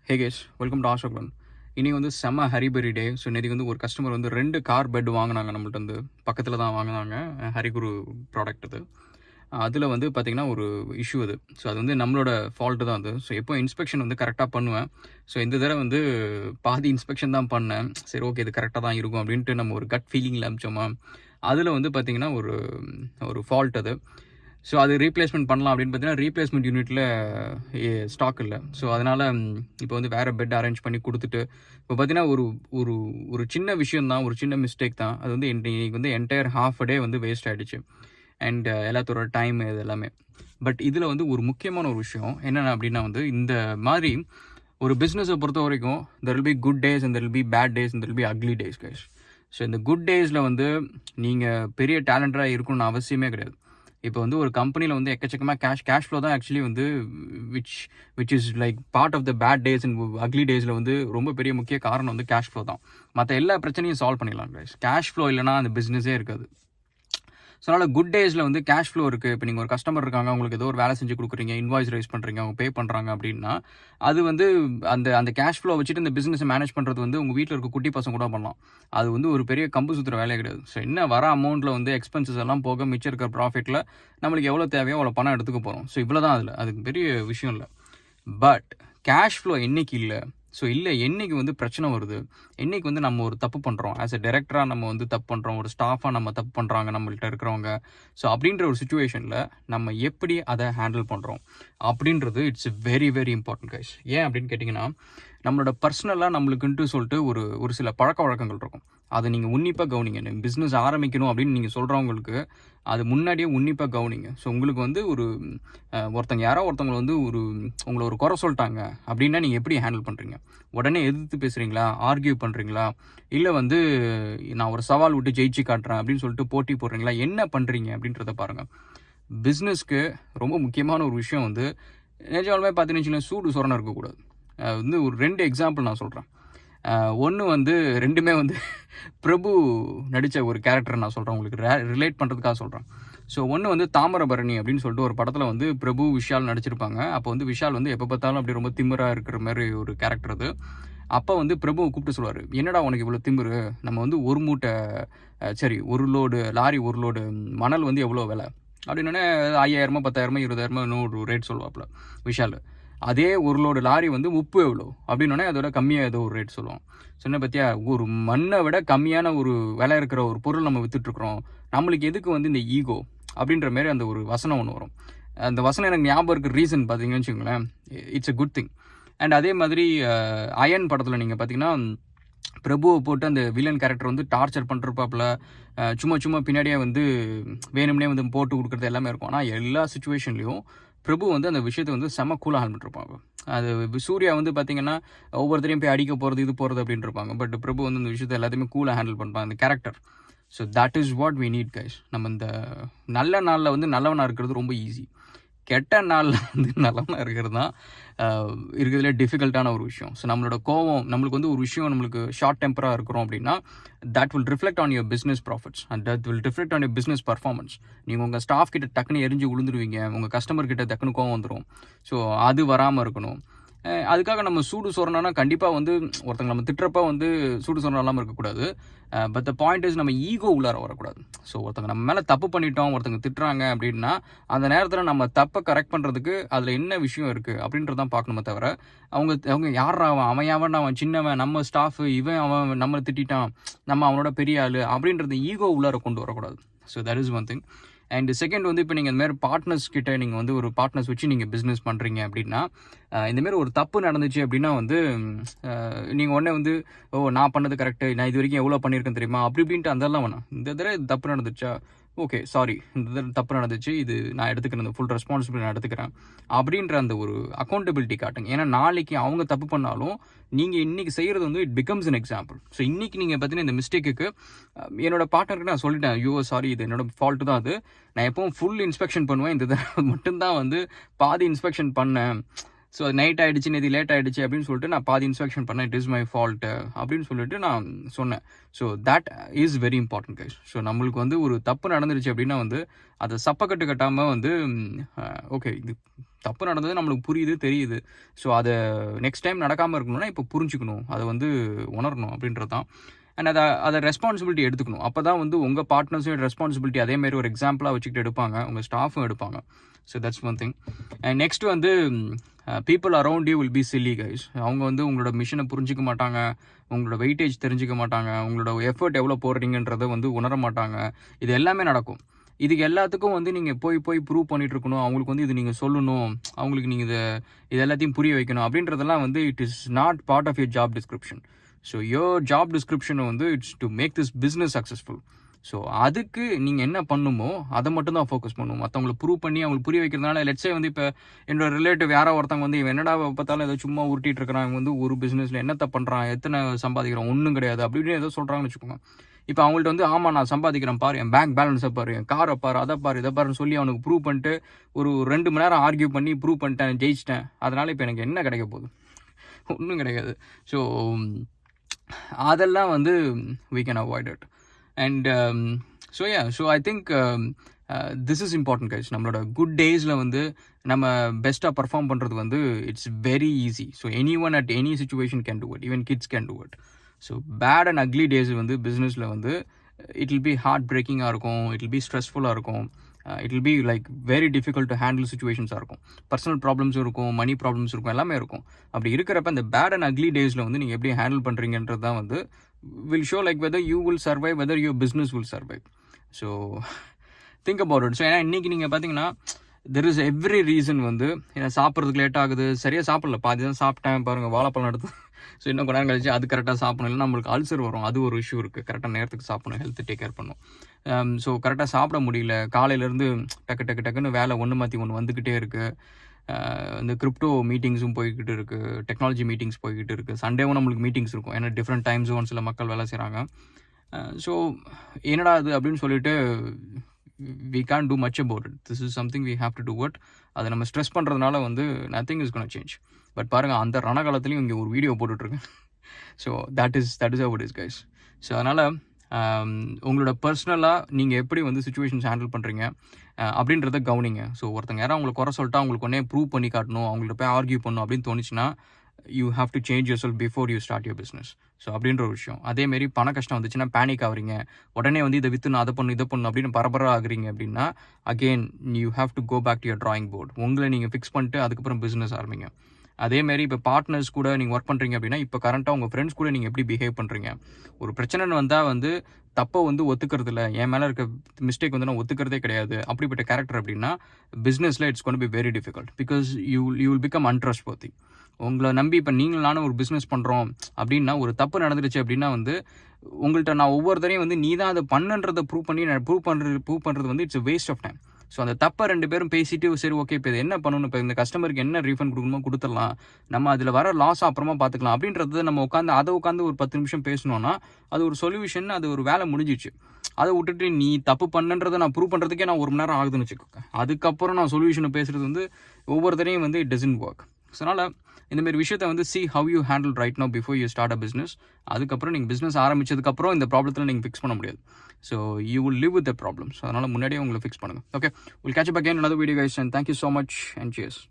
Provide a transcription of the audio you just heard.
Hey case, welcome to Raghulan. இன்றைக்கி வந்து செம்ம ஹரிபரி டே. ஸோ நேற்று வந்து ஒரு கஸ்டமர் வந்து 2 கார் பெட் வாங்கினாங்க. நம்மள்ட்ட வந்து பக்கத்தில் தான் வாங்கினாங்க. ஹரிகுரு ப்ராடக்ட் அது. அதில் வந்து பார்த்திங்கன்னா ஒரு இஷ்யூ அது. ஸோ அது வந்து நம்மளோட ஃபால்ட்டு தான் அது. ஸோ எப்போ இன்ஸ்பெக்ஷன் வந்து கரெக்டாக பண்ணுவேன். ஸோ இந்த தடவை வந்து பாதி இன்ஸ்பெக்ஷன் தான் பண்ணேன். சரி, ஓகே, இது கரெக்டாக தான் இருக்கும் அப்படின்ட்டு நம்ம ஒரு கட் ஃபீலிங்கில் அமிச்சோமா, அதில் வந்து பார்த்திங்கன்னா ஒரு ஃபால்ட் அது. ஸோ அது ரீப்ளேஸ்மெண்ட் பண்ணலாம் அப்படின்னு பார்த்தீங்கன்னா ரீப்ளேஸ்மெண்ட் யூனிட்டில் ஸ்டாக் இல்லை. ஸோ அதனால் இப்போ வந்து வேறு பெட் அரேஞ்ச் பண்ணி கொடுத்துட்டு இப்போ பார்த்தீங்கன்னா ஒரு ஒரு ஒரு சின்ன விஷயம் தான், ஒரு சின்ன மிஸ்டேக் தான். அது வந்து இன்னைக்கு வந்து என்டையர் ஹாஃப் அ டே வந்து வேஸ்ட் ஆகிடுச்சு. அண்ட் எல்லாத்தோட டைம் இது எல்லாமே. பட் இதில் வந்து ஒரு முக்கியமான ஒரு விஷயம் என்னென்ன அப்படின்னா வந்து இந்த மாதிரி ஒரு பிஸ்னஸை பொறுத்த வரைக்கும் there will be good days and there will be bad days and there will be ugly days guys. So இந்த குட் டேஸில் வந்து நீங்கள் பெரிய டேலண்டராக இருக்கணும்னு அவசியமே கிடையாது. இப்போ வந்து ஒரு கம்பெனியில் வந்து எக்கச்சக்கமாக கேஷ் ஃப்ளோ தான் ஆக்சுவலி வந்து which is like part of the bad days and ugly டேஸில் வந்து ரொம்ப பெரிய முக்கிய காரணம் வந்து கேஷ் ஃப்ளோ தான். மற்ற எல்லா பிரச்சனையும் சால்வ் பண்ணிடலாம் கைஸ். கேஷ் ஃப்ளோ இல்லைனா அந்த பிஸ்னஸே இருக்காது. ஸோ அதனால் குட் டேஸில் வந்து கேஷ் ஃப்ளோ இருக்குது. இப்போ நீங்கள் ஒரு கஸ்டமர் இருக்காங்க, உங்களுக்கு ஏதோ ஒரு வேலை செஞ்சு கொடுக்குறீங்க, இன்வாய்ஸ் ரைஸ் பண்ணுறீங்க, அவங்க பே பண்ணுறாங்க அப்படின்னா அது வந்து அந்த கேஷ் ஃப்ளோ வச்சுட்டு இந்த பிஸ்னஸை மேனேஜ் பண்ணுறது வந்து உங்கள் வீட்டில் இருக்க குட்டி பசங்க கூட பண்ணலாம். அது வந்து ஒரு பெரிய கம்பு சுற்றுற வேலையே கிடையாது. ஸோ என்ன வர அமௌண்ட்டில் வந்து எக்ஸ்பென்சஸ் எல்லாம் போக மிச்சம் இருக்கிற ப்ராஃபிட்டில் நம்மளுக்கு எவ்வளோ தேவையோ அவ்வளோ பணம் எடுத்துக்க போகிறோம். ஸோ இவ்வளோ தான் அதில், அதுக்கு பெரிய விஷயம் இல்லை. பட் கேஷ் ஃப்ளோ என்றைக்கு இல்லை, ஸோ இல்லை என்றைக்கு வந்து பிரச்சனை வருது, என்றைக்கு வந்து நம்ம ஒரு தப்பு பண்ணுறோம், ஆஸ் எ டைரக்டராக நம்ம வந்து தப்பு பண்ணுறோம், ஒரு ஸ்டாஃபாக நம்ம தப்பு பண்ணுறாங்க நம்மள்கிட்ட இருக்கிறவங்க. ஸோ அப்படின்ற ஒரு சுச்சுவேஷனில் நம்ம எப்படி அதை ஹேண்டில் பண்ணுறோம் அப்படின்றது it's very very important guys. ஏன் அப்படின்னு கேட்டிங்கன்னா, நம்மளோட பர்சனலாக நம்மளுக்குன்ட்டு சொல்லிட்டு ஒரு சில பழக்க வழக்கங்கள் இருக்கும். அதை நீங்கள் உன்னிப்பாக கவனிங்க. பிஸ்னஸ் ஆரம்பிக்கணும் அப்படின்னு நீங்கள் சொல்கிறவங்களுக்கு அது முன்னாடியே உன்னிப்பாக கவனிங்க. ஸோ உங்களுக்கு வந்து ஒருத்தங்க ஒருத்தவங்களை வந்து உங்களை ஒரு குறை சொல்லிட்டாங்க அப்படின்னா நீங்கள் எப்படி ஹேண்டில் பண்ணுறீங்க? உடனே எதிர்த்து பேசுகிறீங்களா, ஆர்கியூ பண்ணுறீங்களா, இல்லை வந்து நான் ஒரு சவால் விட்டு ஜெயிச்சு காட்டுறேன் அப்படின்னு சொல்லிட்டு போட்டி போடுறீங்களா, என்ன பண்ணுறீங்க அப்படின்றத பாருங்கள். பிஸ்னஸ்க்கு ரொம்ப முக்கியமான ஒரு விஷயம் வந்து நிஜமாலுமே பார்த்தீங்கன்னு சூடு சொரணை இருக்கக்கூடாது. வந்து ஒரு 2 எக்ஸாம்பிள் நான் சொல்கிறேன். ஒன்று வந்து 2மே வந்து பிரபு நடித்த ஒரு கேரக்டர் நான் சொல்கிறேன், உங்களுக்கு ரிலேட் பண்ணுறதுக்காக சொல்கிறேன். ஸோ ஒன்று வந்து தாமிரபரணி அப்படின்னு சொல்லிட்டு ஒரு படத்தில் வந்து பிரபு விஷால் நடிச்சிருப்பாங்க. அப்போ வந்து விஷால் வந்து எப்போ பார்த்தாலும் அப்படி ரொம்ப திமிராக இருக்கிற மாதிரி ஒரு கேரக்டர் அது. அப்போ வந்து பிரபுவை கூப்பிட்டு சொல்லுவார், என்னடா உனக்கு இவ்வளோ திமிரு, நம்ம வந்து ஒரு மூட்டை ஒரு லோடு லாரி, ஒரு லோடு மணல் வந்து எவ்வளோ விலை அப்படின்னோடனே 5000, 10,000, 20,000 இன்னொரு ரேட் சொல்லுவாப்புல விஷால். அதே ஒரு லோடு லாரி வந்து உப்பு எவ்வளோ அப்படின்னோடனே அதோட கம்மியாக ஏதோ ஒரு ரேட் சொல்லுவோம். சொன்ன பற்றியா, ஒரு மண்ணை விட கம்மியான ஒரு விலை இருக்கிற ஒரு பொருள் நம்ம விற்றுட்ருக்குறோம், நம்மளுக்கு எதுக்கு வந்து இந்த ஈகோ அப்படின்ற மாரி அந்த ஒரு வசனம் ஒன்று வரும். அந்த வசனம் எனக்கு ஞாபகம் இருக்கிற ரீசன் பார்த்தீங்கன்னு வச்சுக்கோங்களேன், it's a good thing. And அதே மாதிரி அயன் படத்தில் நீங்கள் பார்த்தீங்கன்னா பிரபுவை போட்டு அந்த வில்லன் கேரக்டர் வந்து டார்ச்சர் பண்ணுறப்பாப்பில் சும்மா பின்னாடியே வந்து வேணும்னே வந்து போட்டு கொடுக்குறது எல்லாமே இருக்கும். ஆனால் எல்லா சுச்சுவேஷன்லேயும் பிரபு வந்து அந்த விஷயத்தை வந்து செம்ம கூலாக ஹேண்டில் பண்ணிருப்பாங்க. அது சூர்யா வந்து பார்த்தீங்கன்னா ஒவ்வொருத்தரையும் போய் அடிக்க போகிறது, இது போகிறது அப்படின்னு இருப்பாங்க. பட் பிரபு வந்து அந்த விஷயத்தை எல்லாத்தையுமே கூலாக ஹேண்டில் பண்ணுறாங்க, அந்த character. So that is what we need guys. நம்ம இந்த நல்ல நாளில் வந்து நல்லவனாக இருக்கிறது ரொம்ப ஈஸி. கெட்ட நாளில் வந்து நல்லவனாக இருக்கிறது தான் இருக்கிறதுலே டிஃபிகல்ட்டான ஒரு விஷயம். ஸோ நம்மளோட கோவம், நம்மளுக்கு வந்து ஒரு விஷயம் நம்மளுக்கு ஷார்ட் டெம்பராக இருக்கிறோம் அப்படின்னா that will reflect on your business profits and that will reflect on your business performance. நீங்கள் உங்கள் ஸ்டாஃப் கிட்ட டக்குன்னு எரிஞ்சு விழுந்துருவீங்க, உங்கள் கஸ்டமர் கிட்ட டக்குன்னு கோவம் வந்துடும். ஸோ அது வராமல் இருக்கணும். அதுக்காக நம்ம சூடு சொரணனா கண்டிப்பாக வந்து ஒருத்தங்க நம்ம திட்டுறப்ப வந்து சூடு சொரணம் இல்லாமல் இருக்கக்கூடாது. பட் த பாயிண்ட் இஸ் நம்ம ஈகோ உள்ளார வரக்கூடாது. ஸோ ஒருத்தங்க நம்ம மேலே தப்பு பண்ணிட்டோம், ஒருத்தங்க திட்டுறாங்க அப்படின்னா அந்த நேரத்தில் நம்ம தப்பை கரெக்ட் பண்ணுறதுக்கு அதில் என்ன விஷயம் இருக்குது அப்படின்றதான் பார்க்கணுமே தவிர அவங்க யாரா அவன் சின்னவன், நம்ம ஸ்டாஃப் அவன் நம்மளை திட்டான், நம்ம அவனோட பெரிய ஆள் அப்படின்றது ஈகோ உள்ளார கொண்டு வரக்கூடாது. So that is one thing. And second வந்து இப்போ நீங்கள் இந்தமாரி பார்ட்னர்ஸ் கிட்ட நீங்கள் வந்து ஒரு பார்ட்னர்ஸ் வச்சு நீங்கள் பிஸ்னஸ் பண்ணுறீங்க அப்படின்னா இந்தமாரி ஒரு தப்பு நடந்துச்சு அப்படின்னா வந்து நீங்கள் உடனே வந்து நான் பண்ணது கரெக்டு, நான் இது வரைக்கும் எவ்வளோ பண்ணியிருக்கேன் தெரியுமா அப்படி இப்படின்ட்டு அதெல்லாம் வேணாம். இந்த தடவை தப்பு நடந்துச்சா, ஓகே சாரி, இந்த தடவை தப்பு நடந்துச்சு, இது நான் எடுத்துக்கிறேன், ஃபுல் ரெஸ்பான்சிபிலிட்டி நான் எடுத்துக்கிறேன் அப்படின்ற அந்த ஒரு அக்கௌண்டபிலிட்டி காட்டுங்க. ஏன்னா நாளைக்கு அவங்க தப்பு பண்ணாலும் நீங்கள் இன்றைக்கி செய்கிறது வந்து it becomes an example. So இன்றைக்கி நீங்கள் பார்த்தீங்கன்னா இந்த மிஸ்டேக்குக்கு என்னோட பார்ட்னருக்கு நான் சொல்லிட்டேன், ஐயோ சாரி, இது என்னோட ஃபால்ட்டு தான், அது நான் எப்பவும் ஃபுல் இன்ஸ்பெக்ஷன் பண்ணுவேன், இந்த தடவை மட்டும்தான் வந்து பாதி இன்ஸ்பெக்ஷன் பண்ணேன், ஸோ நைட் ஆகிடுச்சு, நேற்று லேட் ஆகிடுச்சு அப்படின்னு சொல்லிட்டு நான் பாதி இன்ஸ்பெக்ஷன் பண்ணேன், இட் இஸ் மை ஃபால்ட்டு அப்படின்னு சொல்லிட்டு நான் சொன்னேன். So that is very important guys. So நம்மளுக்கு வந்து ஒரு தப்பு நடந்துருச்சு அப்படின்னா வந்து அதை சப்பக்கட்டு கட்டாமல் வந்து ஓகே இது தப்பு நடந்தது நம்மளுக்கு புரியுது, தெரியுது. ஸோ அதை நெக்ஸ்ட் டைம் நடக்காமல் இருக்கணும்னா இப்போ புரிஞ்சுக்கணும், அதை வந்து உணரணும் அப்படின்றது தான். அண்ட் அதை ரெஸ்பான்சிபிலிட்டி எடுத்துக்கணும். அப்போ தான் வந்து உங்கள் பார்ட்னர்ஸோட ரெஸ்பான்சிபிலிட்டி அதேமாரி ஒரு எக்ஸாம்பிளாக வச்சுக்கிட்டு எடுப்பாங்க, உங்கள் ஸ்டாஃபும் எடுப்பாங்க. So that's one thing. And next வந்து people around you will be silly guys. அவங்க வந்து உங்களோட மிஷனை புரிஞ்சிக்க மாட்டாங்க, உங்களோட வெயிட்டேஜ் தெரிஞ்சிக்க மாட்டாங்க, உங்களோட எஃபர்ட் எவ்வளோ போடுறீங்கன்றதை வந்து உணர மாட்டாங்க. இது எல்லாமே நடக்கும். இதுக்கு எல்லாத்துக்கும் வந்து நீங்கள் போய் ப்ரூவ் பண்ணிட்டு இருக்கணும், அவங்களுக்கு வந்து இது நீங்கள் சொல்லணும், அவங்களுக்கு நீங்கள் இது எல்லாத்தையும் புரிய வைக்கணும் அப்படின்றதெல்லாம் வந்து it is not part of your job description. So your job டிஸ்கிரிப்ஷனை வந்து it's to make this business successful. So அதுக்கு நீங்கள் என்ன பண்ணுமோ அதை மட்டும் தான் ஃபோக்கஸ் பண்ணுவோம். மற்றவங்களை ப்ரூவ் பண்ணி அவங்களுக்கு புரிய வைக்கிறதுனால லெட்ஸே வந்து இப்போ என்னோட ரிலேட்டிவ் யாரோ ஒருத்தவங்க வந்து இவன் என்னடா பார்த்தாலும் ஏதோ சும்மா உருட்டிட்டு இருக்கிறான், இவன் வந்து ஒரு பிஸ்னஸில் என்னத்தை பண்ணுறான், எத்தனை சம்பாதிக்கிறான், ஒன்றும் கிடையாது அப்படின்னு ஏதோ சொல்கிறாங்கன்னு வச்சுக்கோங்க. இப்போ அவங்கள்ட்ட வந்து ஆமாம் நான் சம்பாதிக்கிறேன் பாரு, என் பேங்க் பேலன்ஸை பாரு, என் காரை பாரு, அதை பாரு, இதை பாருன்னு சொல்லி அவனுக்கு ப்ரூவ் பண்ணிட்டு ஒரு 2 மணி நேரம் ஆர்கியூ பண்ணி ப்ரூவ் பண்ணிட்டேன், ஜெயிச்சிட்டேன், அதனால் இப்போ எனக்கு என்ன கிடைக்க போகுது, ஒன்றும் கிடையாது. ஸோ அதெல்லாம் வந்து we can avoid it. And so I think this is important guys. நம்மளோட குட் டேஸில் வந்து நம்ம பெஸ்ட்டாக பர்ஃபார்ம் பண்ணுறது வந்து it's very easy. So any one at any situation can do it, even kids can do it. So bad and ugly days வந்து பிஸ்னஸில் வந்து இட் வில் பி ஹார்ட் பிரேக்கிங்காக இருக்கும், இட் வில் பி ஸ்ட்ரெஸ்ஃபுல்லாக இருக்கும், it will be like very difficult to handle சுச்சுவேஷன்ஸாக இருக்கும், personal ப்ராப்ளம்ஸும் இருக்கும், மணி ப்ராப்ளம்ஸ் இருக்கும், எல்லாமே இருக்கும். அப்படி இருக்கிறப்ப இந்த பேட் அண்ட் அக்லி டேஸில் வந்து நீங்கள் எப்படி ஹேண்டில் பண்ணுறீங்கன்றது தான் வந்து will show like whether you will survive, weather your business will survive. So think about it. So ஏன்னா இன்றைக்கி நீங்கள் பார்த்தீங்கன்னா தெர் இஸ் எவ்ரி ரீசன் வந்து ஏன்னா சாப்பிட்றதுக்கு லேட் ஆகுது, சரியாக சாப்பிடல, பாதி தான் சாப்பிட்டேன் பாருங்கள், வாழைப்பழம் எடுத்து ஸோ இன்னும் கொஞ்ச நேரம் கழிச்சு அது கரெக்டாக சாப்பிடணும், இல்லைன்னா நம்மளுக்கு அல்சர் வரும், அது ஒரு இஷ்யூ இருக்குது. கரெக்டாக நேரத்துக்கு சாப்பிடணும், ஹெல்த்து டேக் கேர் பண்ணணும். ஸோ கரெக்டாக சாப்பிட முடியல, காலையிலேருந்து டக்குன்னு வேலை ஒன்று மாற்றி ஒன்று வந்துக்கிட்டே இருக்குது. இந்த கிரிப்டோ மீட்டிங்ஸும் போய்கிட்டு இருக்குது, டெக்னாலஜி மீட்டிங்ஸ் போய்கிட்டு இருக்குது, சண்டேவும் நம்மளுக்கு மீட்டிங்ஸ் இருக்கும், ஏன்னா டிஃப்ரெண்ட் டைம் ஜோன்ஸில் மக்கள் வேலை செய்கிறாங்க. ஸோ என்னடா அது அப்படின்னு சொல்லிட்டு we can't do much about it. This is something we have to do it. அதை நம்ம ஸ்ட்ரெஸ் பண்ணுறதுனால வந்து nothing is going to change. But பாருங்கள் அந்த ரணகாலத்துலேயும் இங்கே ஒரு வீடியோ போட்டுட்ருக்கேன். So that is how it is guys. So அதனால் உங்களோட பர்சனலாக நீங்கள் எப்படி வந்து சுச்சுவேஷன்ஸ் ஹேண்டில் பண்ணுறீங்க அப்படின்றத கவனிங்க. ஸோ ஒருத்தங்க யாரும் அவங்களுக்கு குறை சொல்லிட்டா அவங்களுக்கு ஒன்றே ப்ரூவ் பண்ணி காட்டணும், அவங்கள்ட்ட போய் ஆர்கியூ பண்ணணும் அப்படின்னு தோணுச்சுன்னா you have to change your self before you start your business. So அப்படின்ற ஒரு விஷயம். அதேமாரி பண கஷ்டம் வந்துச்சுன்னா பேனிக் ஆகுறீங்க, உடனே வந்து இதை விற்று நான் அதை பண்ணணும் இதை பண்ணணும் அப்படின்னு பரபரப்பாக ஆகுறீங்க அப்படின்னா again you have to go back to your drawing board. உங்களை நீங்கள் ஃபிக்ஸ் பண்ணிட்டு அதுக்கப்புறம் பிஸ்னஸ் ஆரம்பிங்க. அதேமாரி இப்போ பார்ட்னர்ஸ் கூட நீங்கள் ஒர்க் பண்ணுறீங்க அப்படின்னா இப்போ கரண்ட்டாக உங்கள் ஃப்ரெண்ட்ஸ் கூட நீங்கள் எப்படி பிஹேவ் பண்ணுறீங்க. ஒரு பிரச்சனைன்னு வந்தால் வந்து தப்பை வந்து ஒத்துக்கிறது இல்லை, என் மேலே இருக்க மிஸ்டேக் வந்து நான் ஒத்துக்கிறதே கிடையாது, அப்படிப்பட்ட கேரக்டர் அப்படின்னா பிஸ்னஸில் it's gonna be very difficult because you will become untrustworthy. உங்களை நம்பி இப்போ நீங்களும் நானும் ஒரு பிஸ்னஸ் பண்ணுறோம் அப்படின்னா ஒரு தப்பு நடந்துருச்சு அப்படின்னா வந்து உங்கள்கிட்ட நான் ஒவ்வொருத்தரையும் வந்து நீ தான் அதை பண்ணுன்றதை ப்ரூவ் பண்ணுறது வந்து it's waste of time. So அந்த தப்பை 2 பேரும் பேசிட்டு சரி ஓகே இப்போ இது என்ன பண்ணணும், இப்போ இந்த கஸ்டமருக்கு என்ன ரீஃபண்ட் கொடுக்கணுமோ கொடுத்துடலாம், நம்ம அதில் வர லாஸ் அப்புறமா பார்த்துக்கலாம் அப்படின்றது நம்ம உட்காந்து ஒரு 10 நிமிஷம் பேசணும்னா அது ஒரு சொல்யூஷன், அது ஒரு வேலை முடிஞ்சிச்சு. அதை விட்டுட்டு நீ தப்பு பண்ணுன்றதை நான் ப்ரூவ் பண்ணுறதுக்கே நான் 1 மணி நேரம் ஆகுதுன்னு வச்சுக்கோங்க, அதுக்கப்புறம் நான் சொல்யூஷனை பேசுகிறது வந்து ஒவ்வொருத்தரையும் வந்து இட் டசன்ட் ஒர்க். ஸோ அதனால் இந்தமாரி விஷயத்தை வந்து see how you handle right now before you start a business. அதுக்கப்புறம் நீங்கள் பிஸ்னஸ் ஆரம்பிச்சதுக்கப்புறம் இந்த ப்ராப்ளத்தில் நீங்கள் ஃபிக்ஸ் பண்ண முடியாது. So you will live with the problem. So அதனால் முன்னாடியே உங்களை ஃபிக்ஸ் பண்ணுங்கள். Okay, we'll catch up again in another video guys and thank you so much and cheers.